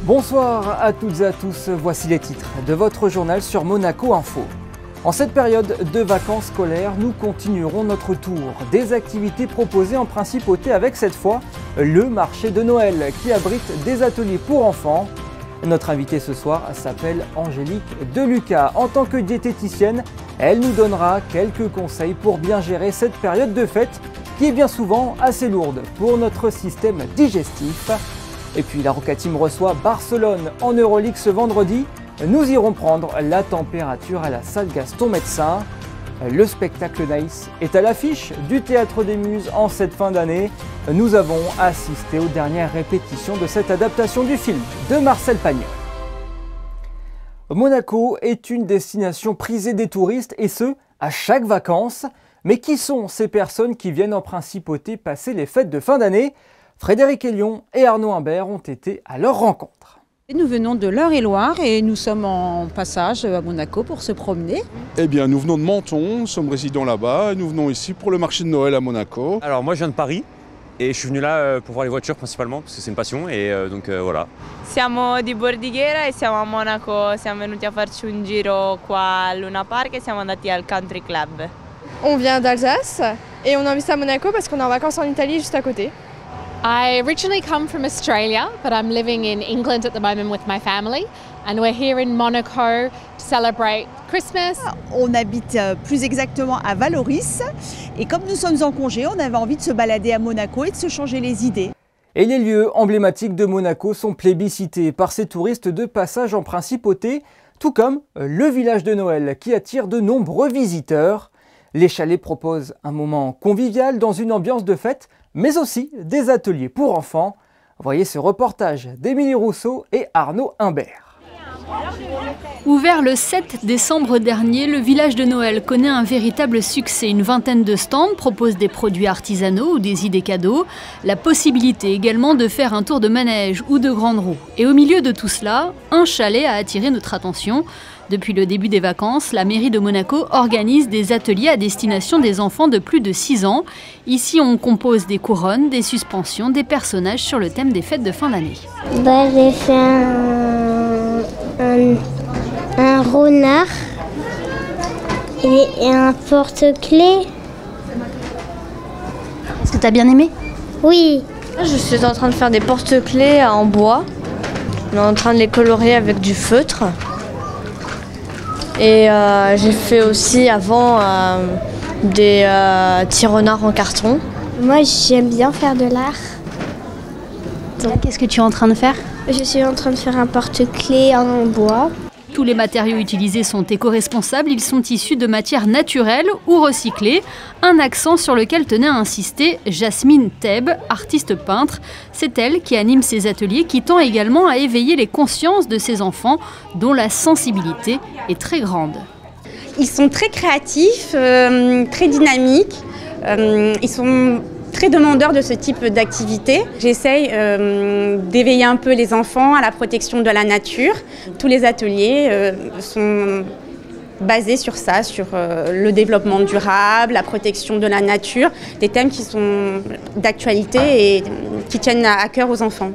Bonsoir à toutes et à tous, voici les titres de votre journal sur Monaco Info. En cette période de vacances scolaires, nous continuerons notre tour des activités proposées en principauté avec cette fois le marché de Noël qui abrite des ateliers pour enfants. Notre invitée ce soir s'appelle Angélique Deluca. En tant que diététicienne, elle nous donnera quelques conseils pour bien gérer cette période de fête qui est bien souvent assez lourde pour notre système digestif. Et puis la Roca Team reçoit Barcelone en Euroleague ce vendredi. Nous irons prendre la température à la salle Gaston Médecin. Le spectacle Naïs est à l'affiche du Théâtre des Muses en cette fin d'année. Nous avons assisté aux dernières répétitions de cette adaptation du film de Marcel Pagnol. Monaco est une destination prisée des touristes et ce, à chaque vacances. Mais qui sont ces personnes qui viennent en principauté passer les fêtes de fin d'année ? Frédéric Elion et Arnaud Imbert ont été à leur rencontre. Nous venons de l'Eure-et-Loire et nous sommes en passage à Monaco pour se promener. Eh bien, nous venons de Menton, nous sommes résidents là-bas et nous venons ici pour le marché de Noël à Monaco. Alors moi je viens de Paris et je suis venu là pour voir les voitures principalement parce que c'est une passion et donc voilà. Siamo di Bordighera e siamo a Monaco, siamo venuti a farci un giro qua al Luna Park e siamo andati al Country Club. On vient d'Alsace et on a invité à Monaco parce qu'on est en vacances en Italie juste à côté. I originally come from Australia, but I'm living in England at the moment with my family, and we're here in Monaco to celebrate Christmas. On habite plus exactement à Valoris, et comme nous sommes en congé, on avait envie de se balader à Monaco et de se changer les idées. Et les lieux emblématiques de Monaco sont plébiscités par ces touristes de passage en principauté, tout comme le village de Noël qui attire de nombreux visiteurs. Les chalets proposent un moment convivial dans une ambiance de fête, mais aussi des ateliers pour enfants. Voyez ce reportage d'Émilie Rousseau et Arnaud Imbert. Ouvert le 7 décembre dernier, le village de Noël connaît un véritable succès. Une vingtaine de stands proposent des produits artisanaux ou des idées cadeaux. La possibilité également de faire un tour de manège ou de grande roue. Et au milieu de tout cela, un chalet a attiré notre attention. Depuis le début des vacances, la mairie de Monaco organise des ateliers à destination des enfants de plus de 6 ans. Ici, on compose des couronnes, des suspensions, des personnages sur le thème des fêtes de fin d'année. J'ai fait un renard et un porte-clés. Est-ce que tu as bien aimé ? Oui. Je suis en train de faire des porte-clés en bois. On est en train de les colorer avec du feutre. Et j'ai fait aussi avant des petits renards en carton. Moi, j'aime bien faire de l'art. Qu'est-ce que tu es en train de faire ? Je suis en train de faire un porte-clés en bois. Tous les matériaux utilisés sont éco-responsables, ils sont issus de matières naturelles ou recyclées. Un accent sur lequel tenait à insister Jasmine Theb, artiste peintre. C'est elle qui anime ces ateliers qui tend également à éveiller les consciences de ces enfants dont la sensibilité est très grande. Ils sont très créatifs, très dynamiques, ils sont très demandeurs de ce type d'activité. J'essaye d'éveiller un peu les enfants à la protection de la nature. Tous les ateliers sont basés sur ça, sur le développement durable, la protection de la nature, des thèmes qui sont d'actualité et qui tiennent à cœur aux enfants.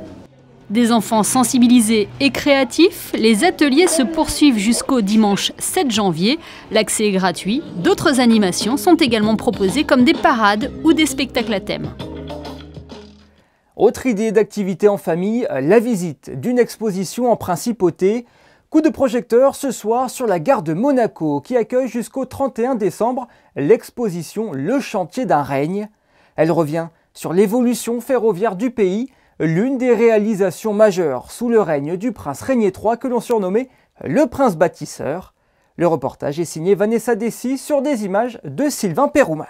Des enfants sensibilisés et créatifs, les ateliers se poursuivent jusqu'au dimanche 7 janvier. L'accès est gratuit. D'autres animations sont également proposées comme des parades ou des spectacles à thème. Autre idée d'activité en famille, la visite d'une exposition en principauté. Coup de projecteur ce soir sur la gare de Monaco qui accueille jusqu'au 31 décembre l'exposition Le chantier d'un règne. Elle revient sur l'évolution ferroviaire du pays, l'une des réalisations majeures sous le règne du prince Régnier III que l'on surnommait le prince bâtisseur. Le reportage est signé Vanessa Dessy sur des images de Sylvain Péroumal.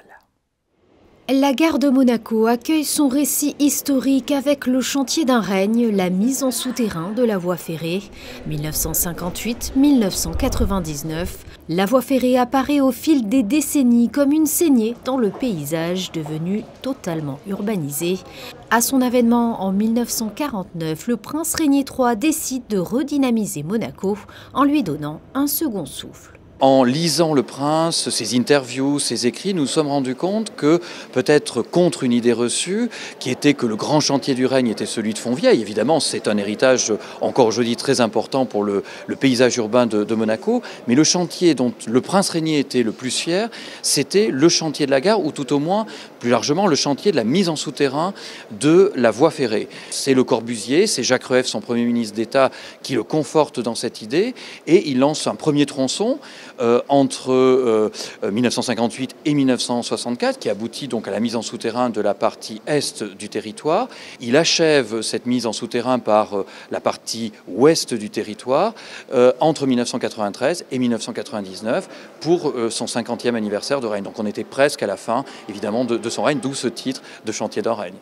La gare de Monaco accueille son récit historique avec le chantier d'un règne, la mise en souterrain de la voie ferrée. 1958-1999, la voie ferrée apparaît au fil des décennies comme une saignée dans le paysage devenu totalement urbanisé. À son avènement en 1949, le prince Régnier III décide de redynamiser Monaco en lui donnant un second souffle. En lisant Le Prince, ses interviews, ses écrits, nous nous sommes rendus compte que, peut-être contre une idée reçue, qui était que le grand chantier du règne était celui de Fontvieille. Évidemment, c'est un héritage encore aujourd'hui très important pour le paysage urbain de Monaco, mais le chantier dont le prince régnier était le plus fier, c'était le chantier de la gare, ou tout au moins, plus largement, le chantier de la mise en souterrain de la voie ferrée. C'est Le Corbusier, c'est Jacques Rueff, son Premier ministre d'État, qui le conforte dans cette idée, et il lance un premier tronçon entre 1958 et 1964, qui aboutit donc à la mise en souterrain de la partie est du territoire. Il achève cette mise en souterrain par la partie ouest du territoire entre 1993 et 1999 pour son 50e anniversaire de règne. Donc on était presque à la fin, évidemment, de son règne, d'où ce titre de chantier d'un règne.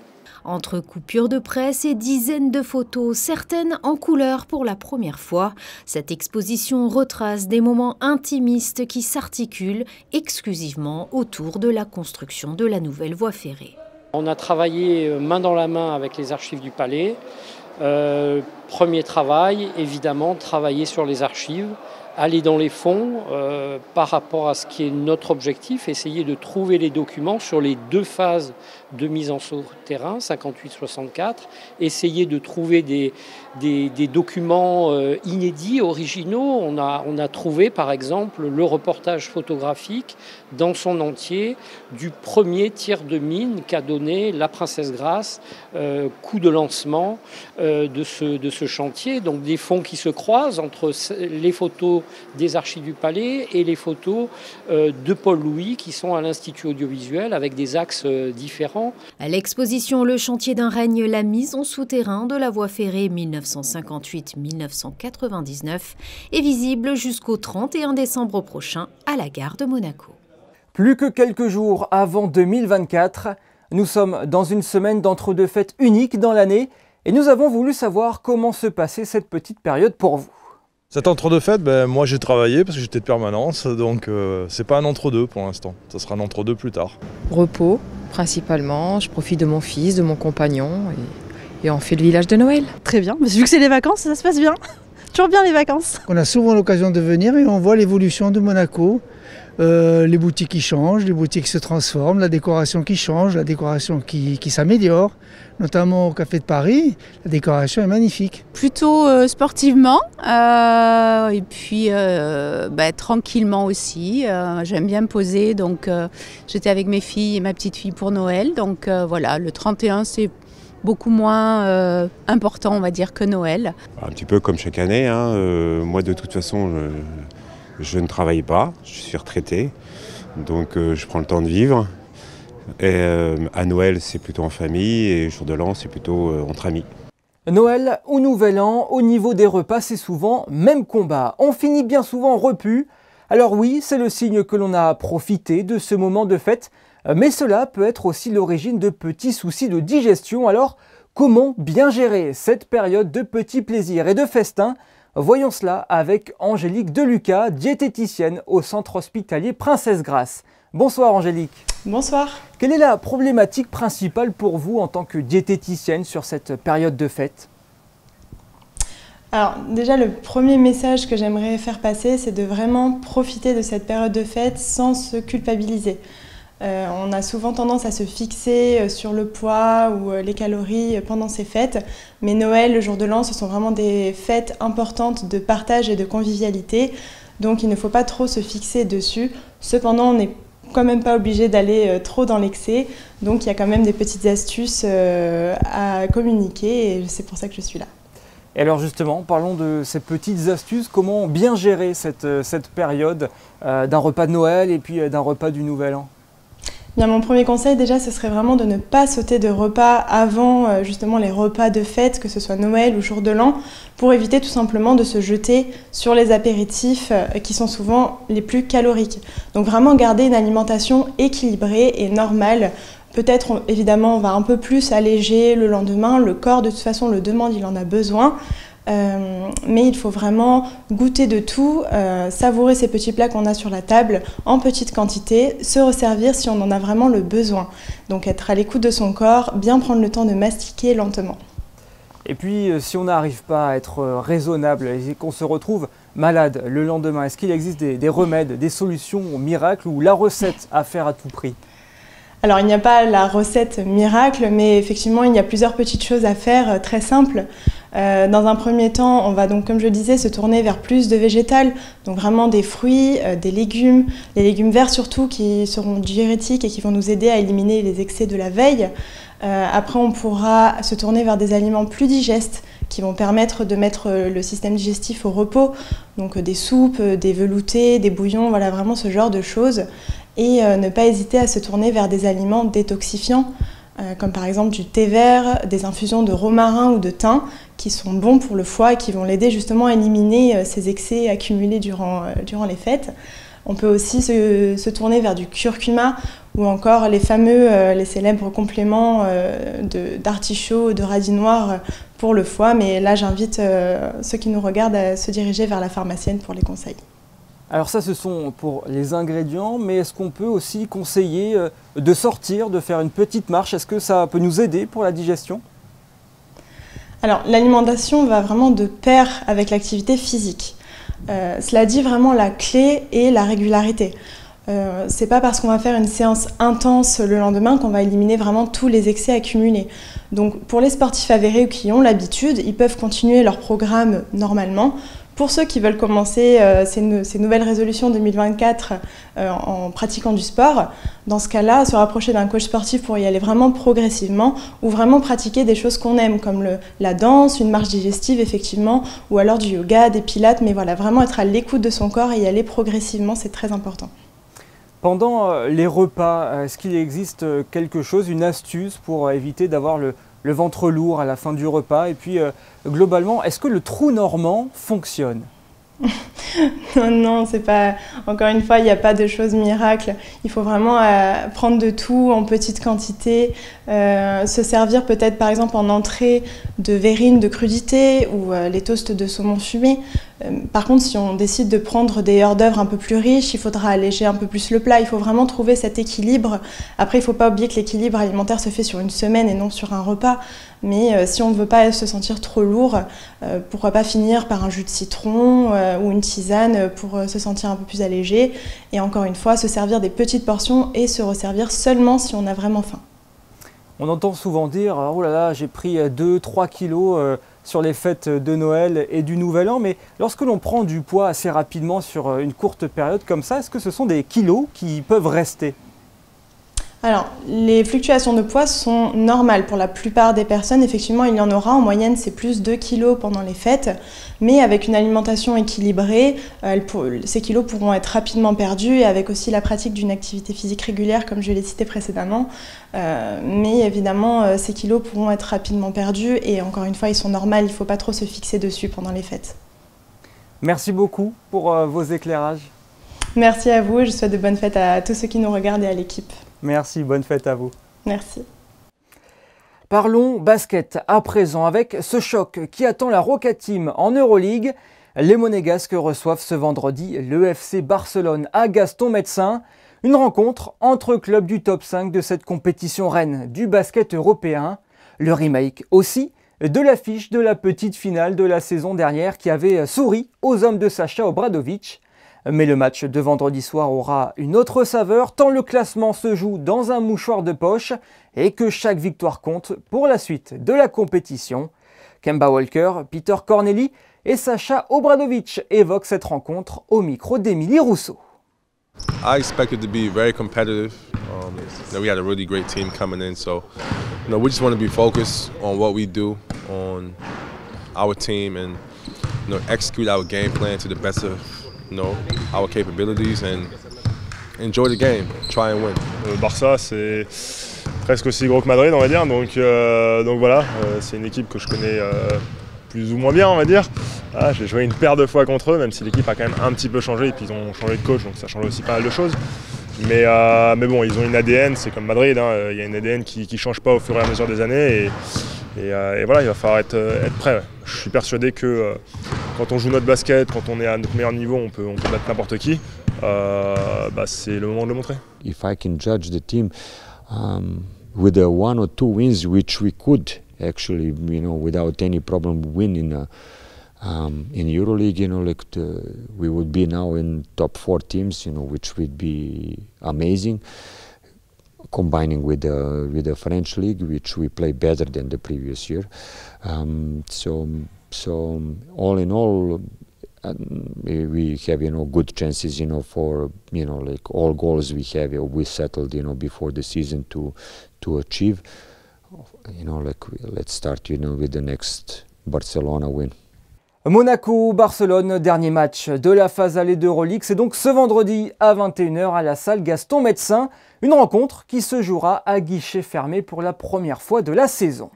Entre coupures de presse et dizaines de photos, certaines en couleur pour la première fois, cette exposition retrace des moments intimistes qui s'articulent exclusivement autour de la construction de la nouvelle voie ferrée. On a travaillé main dans la main avec les archives du palais. Premier travail, évidemment, travailler sur les archives, aller dans les fonds par rapport à ce qui est notre objectif, essayer de trouver les documents sur les deux phases de mise en souterrain, 58-64, essayer de trouver des documents inédits, originaux. On a trouvé par exemple le reportage photographique dans son entier du premier tir de mine qu'a donné la Princesse Grace, coup de lancement de ce chantier. Donc des fonds qui se croisent entre les photos des archives du palais et les photos de Paul Louis qui sont à l'Institut audiovisuel avec des axes différents. À l'exposition Le chantier d'un règne, la mise en souterrain de la voie ferrée 1958-1999 est visible jusqu'au 31 décembre prochain à la gare de Monaco. Plus que quelques jours avant 2024, nous sommes dans une semaine d'entre-deux fêtes unique dans l'année et nous avons voulu savoir comment se passait cette petite période pour vous. Cet entre-deux fêtes, moi j'ai travaillé parce que j'étais de permanence, donc c'est pas un entre-deux pour l'instant, ça sera un entre-deux plus tard. Repos principalement, je profite de mon fils, de mon compagnon et on fait le village de Noël. Très bien, vu que c'est les vacances, ça se passe bien, toujours bien les vacances. On a souvent l'occasion de venir et on voit l'évolution de Monaco. Les boutiques qui changent, les boutiques qui se transforment, la décoration qui change, la décoration qui s'améliore, notamment au Café de Paris, la décoration est magnifique. Plutôt sportivement et puis tranquillement aussi. J'aime bien me poser, donc j'étais avec mes filles et ma petite fille pour Noël, donc voilà, le 31 c'est beaucoup moins important on va dire que Noël. Un petit peu comme chaque année, hein. Moi de toute façon je ne travaille pas, je suis retraité, donc je prends le temps de vivre. Et à Noël, c'est plutôt en famille et jour de l'an, c'est plutôt entre amis. Noël ou Nouvel An, au niveau des repas, c'est souvent même combat. On finit bien souvent repu. Alors oui, c'est le signe que l'on a profité de ce moment de fête, mais cela peut être aussi l'origine de petits soucis de digestion. Alors, comment bien gérer cette période de petits plaisirs et de festins ? Voyons cela avec Angélique Deluca, diététicienne au centre hospitalier Princesse Grace. Bonsoir Angélique. Bonsoir. Quelle est la problématique principale pour vous en tant que diététicienne sur cette période de fête ? Alors déjà le premier message que j'aimerais faire passer, c'est de vraiment profiter de cette période de fête sans se culpabiliser. On a souvent tendance à se fixer sur le poids ou les calories pendant ces fêtes, mais Noël, le jour de l'an, ce sont vraiment des fêtes importantes de partage et de convivialité, donc il ne faut pas trop se fixer dessus. Cependant, on n'est quand même pas obligé d'aller trop dans l'excès, donc il y a quand même des petites astuces à communiquer et c'est pour ça que je suis là. Et alors justement, parlons de ces petites astuces, comment bien gérer cette période d'un repas de Noël et puis d'un repas du Nouvel An ? Bien, mon premier conseil déjà, ce serait vraiment de ne pas sauter de repas avant justement les repas de fête, que ce soit Noël ou jour de l'an, pour éviter tout simplement de se jeter sur les apéritifs qui sont souvent les plus caloriques. Donc vraiment garder une alimentation équilibrée et normale. Peut-être évidemment on va un peu plus alléger le lendemain, le corps de toute façon le demande, il en a besoin. Mais il faut vraiment goûter de tout, savourer ces petits plats qu'on a sur la table en petite quantité, se resservir si on en a vraiment le besoin. Donc être à l'écoute de son corps, bien prendre le temps de mastiquer lentement. Et puis si on n'arrive pas à être raisonnable et qu'on se retrouve malade le lendemain, est-ce qu'il existe des remèdes, des solutions miracles ou la recette à faire à tout prix? Alors il n'y a pas la recette miracle, mais effectivement il y a plusieurs petites choses à faire très simples. Dans un premier temps, on va donc, comme je le disais, se tourner vers plus de végétal, donc vraiment des fruits, des légumes, les légumes verts surtout qui seront diurétiques et qui vont nous aider à éliminer les excès de la veille. Après on pourra se tourner vers des aliments plus digestes qui vont permettre de mettre le système digestif au repos, donc des soupes, des veloutés, des bouillons, voilà vraiment ce genre de choses. Et ne pas hésiter à se tourner vers des aliments détoxifiants, comme par exemple du thé vert, des infusions de romarin ou de thym, qui sont bons pour le foie et qui vont l'aider justement à éliminer ces excès accumulés durant les fêtes. On peut aussi se tourner vers du curcuma ou encore les célèbres compléments d'artichaut, de radis noir pour le foie. Mais là, j'invite ceux qui nous regardent à se diriger vers la pharmacienne pour les conseils. Alors ça, ce sont pour les ingrédients, mais est-ce qu'on peut aussi conseiller de sortir, de faire une petite marche? Est-ce que ça peut nous aider pour la digestion? Alors, l'alimentation va vraiment de pair avec l'activité physique. Cela dit, vraiment la clé est la régularité. C'est pas parce qu'on va faire une séance intense le lendemain qu'on va éliminer vraiment tous les excès accumulés. Donc pour les sportifs avérés ou qui ont l'habitude, ils peuvent continuer leur programme normalement. Pour ceux qui veulent commencer ces nouvelles résolutions 2024 en pratiquant du sport, dans ce cas-là, se rapprocher d'un coach sportif pour y aller vraiment progressivement ou vraiment pratiquer des choses qu'on aime comme la danse, une marche digestive effectivement, ou alors du yoga, des pilates, mais voilà, vraiment être à l'écoute de son corps et y aller progressivement, c'est très important. Pendant les repas, est-ce qu'il existe quelque chose, une astuce pour éviter d'avoir le ventre lourd à la fin du repas? Et puis, globalement, est-ce que le trou normand fonctionne? Non, c'est pas. Encore une fois, il n'y a pas de choses miracles. Il faut vraiment prendre de tout en petite quantité, se servir peut-être par exemple en entrée de verrine de crudité ou les toasts de saumon fumé. Par contre, si on décide de prendre des hors d'œuvre un peu plus riches, il faudra alléger un peu plus le plat. Il faut vraiment trouver cet équilibre. Après, il ne faut pas oublier que l'équilibre alimentaire se fait sur une semaine et non sur un repas. Mais si on ne veut pas se sentir trop lourd, pourquoi pas finir par un jus de citron ou une tisane pour se sentir un peu plus allégé. Et encore une fois, se servir des petites portions et se resservir seulement si on a vraiment faim. On entend souvent dire « Oh là là, j'ai pris 2-3 kilos sur les fêtes de Noël et du Nouvel An », mais lorsque l'on prend du poids assez rapidement sur une courte période comme ça, est-ce que ce sont des kilos qui peuvent rester ? Alors, les fluctuations de poids sont normales pour la plupart des personnes. Effectivement, il y en aura. En moyenne, c'est plus 2 kilos pendant les fêtes. Mais avec une alimentation équilibrée, ces kilos pourront être rapidement perdus et avec aussi la pratique d'une activité physique régulière, comme je l'ai cité précédemment. Mais évidemment, ces kilos pourront être rapidement perdus et encore une fois, ils sont normaux. Il ne faut pas trop se fixer dessus pendant les fêtes. Merci beaucoup pour vos éclairages. Merci à vous. Je souhaite de bonnes fêtes à tous ceux qui nous regardent et à l'équipe. Merci, bonne fête à vous. Merci. Parlons basket à présent avec ce choc qui attend la Roca Team en Euroleague. Les Monégasques reçoivent ce vendredi le FC Barcelone à Gaston Médecin. Une rencontre entre clubs du top 5 de cette compétition reine du basket européen. Le remake aussi de l'affiche de la petite finale de la saison dernière qui avait souri aux hommes de Sacha Obradovic. Mais le match de vendredi soir aura une autre saveur tant le classement se joue dans un mouchoir de poche et que chaque victoire compte pour la suite de la compétition. Kemba Walker, Peter Corneli et Sacha Obradovic évoquent cette rencontre au micro d'Émilie Rousseau. I expected to be very competitive. We had a really great team coming in, so we just want to be focused on what we do on our team and execute our game plan to the best of our capabilities and enjoy the game, try and win. Barça, c'est presque aussi gros que Madrid, on va dire, donc voilà, c'est une équipe que je connais plus ou moins bien, on va dire. J'ai joué une paire de fois contre eux, même si l'équipe a quand même un petit peu changé et puis ils ont changé de coach, donc ça change aussi pas mal de choses. Mais bon, ils ont une ADN, c'est comme Madrid, il y a une ADN qui ne change pas au fur et à mesure des années et voilà, il va falloir être prêt. Ouais. Je suis persuadé que quand on joue notre basket, quand on est à notre meilleur niveau, on peut battre n'importe qui. C'est le moment de le montrer. If I can judge the team with 1 or 2 wins, which we could actually, without any problem win in In Euroleague, we would be now in top 4 teams, which would be amazing. Combining with the French league, which we play better than the previous year. So all in all, we have good chances for like all goals we have we settled before the season to achieve. Let's start with the next Barcelona win. Monaco-Barcelone, dernier match de la phase allée d'Euroleague, c'est donc ce vendredi à 21h à la salle Gaston Médecin, une rencontre qui se jouera à guichet fermé pour la première fois de la saison.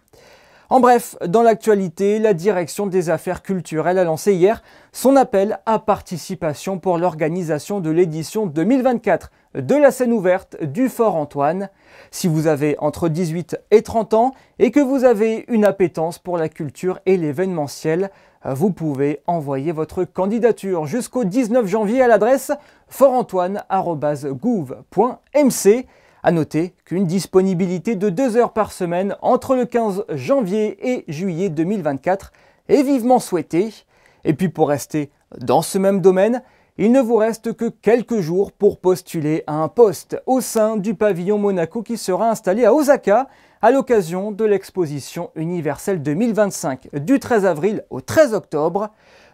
En bref, dans l'actualité, la direction des affaires culturelles a lancé hier son appel à participation pour l'organisation de l'édition 2024 de la scène ouverte du Fort Antoine. Si vous avez entre 18 et 30 ans et que vous avez une appétence pour la culture et l'événementiel, vous pouvez envoyer votre candidature jusqu'au 19 janvier à l'adresse fortantoine@gouv.mc. A noter qu'une disponibilité de 2 heures par semaine entre le 15 janvier et juillet 2024 est vivement souhaitée. Et puis pour rester dans ce même domaine, il ne vous reste que quelques jours pour postuler à un poste au sein du pavillon Monaco qui sera installé à Osaka à l'occasion de l'exposition universelle 2025 du 13 avril au 13 octobre.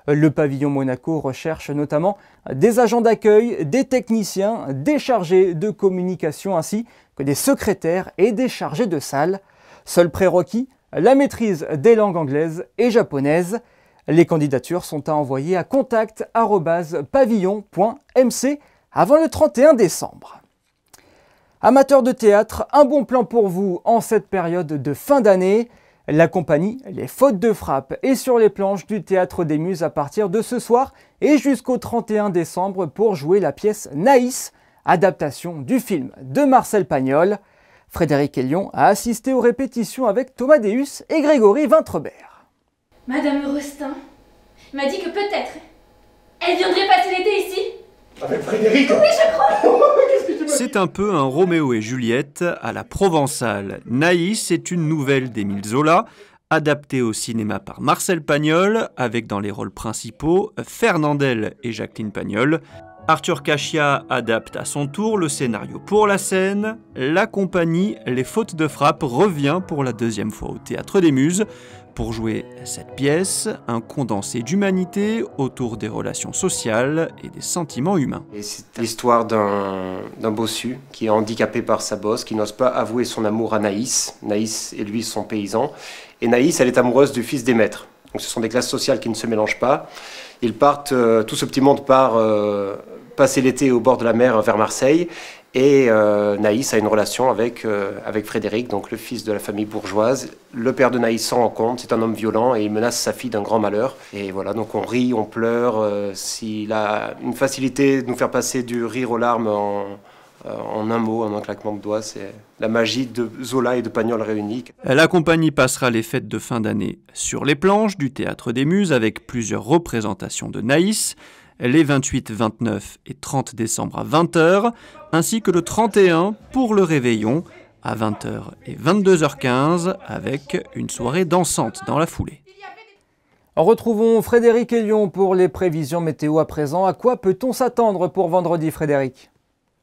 Le pavillon Monaco recherche notamment des agents d'accueil, des techniciens, des chargés de communication ainsi que des secrétaires et des chargés de salle. Seul prérequis, la maîtrise des langues anglaises et japonaises. Les candidatures sont à envoyer à contact@pavillon.mc avant le 31 décembre. Amateurs de théâtre, un bon plan pour vous en cette période de fin d'année. La compagnie Les Fautes de Frappe est sur les planches du Théâtre des Muses à partir de ce soir et jusqu'au 31 décembre pour jouer la pièce Naïs, adaptation du film de Marcel Pagnol. Frédéric Hélion a assisté aux répétitions avec Thomas Deus et Grégory Vintrebert. Madame Rustin m'a dit que peut-être elle viendrait passer l'été ici. Avec Frédéric? Oui, je crois. C'est un peu un Roméo et Juliette à la provençale. Naïs est une nouvelle d'Émile Zola, adaptée au cinéma par Marcel Pagnol, avec dans les rôles principaux Fernandel et Jacqueline Pagnol. Arthur Cachia adapte à son tour le scénario pour la scène. La compagnie Les Fautes de Frappe revient pour la 2e fois au Théâtre des Muses pour jouer cette pièce, un condensé d'humanité autour des relations sociales et des sentiments humains. C'est l'histoire d'un bossu qui est handicapé par sa bosse, qui n'ose pas avouer son amour à Naïs. Naïs et lui sont paysans. Et Naïs, elle est amoureuse du fils des maîtres. Donc ce sont des classes sociales qui ne se mélangent pas. Ils partent, tout ce petit monde part passer l'été au bord de la mer vers Marseille. Et Naïs a une relation avec Frédéric, donc le fils de la famille bourgeoise. Le père de Naïs s'en rend compte, c'est un homme violent et il menace sa fille d'un grand malheur. Et voilà, donc on rit, on pleure. S'il a une facilité de nous faire passer du rire aux larmes en un mot, en un claquement de doigts, c'est la magie de Zola et de Pagnol réunis. La compagnie passera les fêtes de fin d'année sur les planches du Théâtre des Muses avec plusieurs représentations de Naïs, les 28, 29 et 30 décembre à 20h, ainsi que le 31 pour le réveillon à 20h et 22h15 avec une soirée dansante dans la foulée. Retrouvons Frédéric Hélion pour les prévisions météo à présent. À quoi peut-on s'attendre pour vendredi, Frédéric ?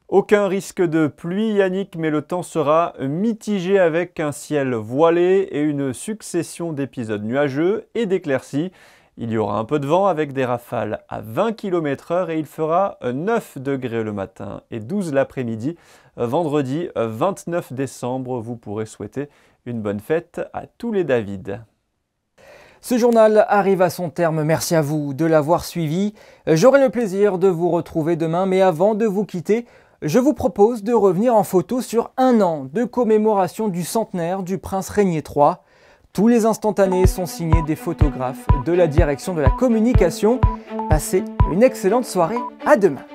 Aucun risque de pluie, Yannick, mais le temps sera mitigé avec un ciel voilé et une succession d'épisodes nuageux et d'éclaircies. Il y aura un peu de vent avec des rafales à 20 km/h et il fera 9 degrés le matin et 12 l'après-midi. Vendredi 29 décembre, vous pourrez souhaiter une bonne fête à tous les David. Ce journal arrive à son terme. Merci à vous de l'avoir suivi. J'aurai le plaisir de vous retrouver demain, mais avant de vous quitter, je vous propose de revenir en photo sur 1 an de commémoration du centenaire du prince Régnier III. Tous les instantanés sont signés des photographes de la direction de la communication. Passez une excellente soirée, à demain.